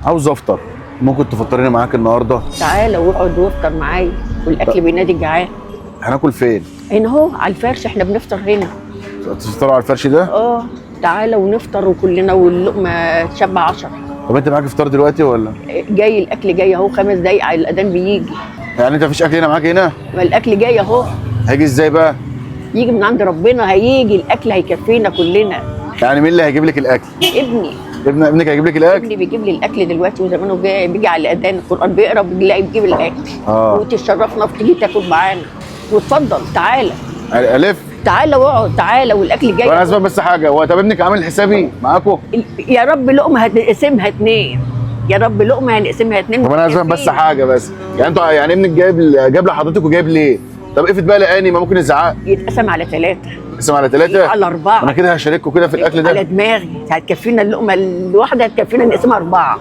عاوز افطر، ممكن تفطريني معاك النهارده؟ تعالى واقعد وافطر معايا، والاكل بينادي الجعان. هناكل فين؟ هنا اهو على الفرش، احنا بنفطر هنا. تفطروا على الفرش ده؟ تعالى ونفطر وكلنا، واللقمه تشبع 10. طب انت معاك فطار دلوقتي ولا؟ جاي الاكل جاي اهو، 5 دقايق على الاذان بيجي. يعني انت مفيش اكل هنا معاك هنا؟ ما الاكل جاي اهو. هيجي ازاي بقى؟ يجي من عند ربنا، هيجي الاكل هيكفينا كلنا. يعني مين اللي هيجيب لك الاكل؟ ابني. ابنك هيجيب لك الاكل؟ ابني بيجيب لي الاكل دلوقتي، وزمانه جاي بيجي على الاذان، القران بيقرا بيلاقي بيجيب الاكل. وتشرفنا وتيجي تاكل معانا. واتفضل تعالى. الف. تعالى واقعد، تعالى والاكل جاي. وانا اسمع بس حاجه، هو طب ابنك عامل حسابي معاكم؟ يا رب لقمه هنقسمها 2. يا رب لقمه هنقسمها 2. طب انا اسمع بس حاجه بس، يعني انتوا يعني ابنك جايب لحضرتك وجايب ليه؟ طب افت بقى لقاني، ما ممكن يزعق. يتقسم على 3. يتقسم على 3؟ على 4. انا كده هشارككم كده في الاكل ده. على دماغي، هتكفينا اللقمه الواحده، هتكفينا نقسمها 4.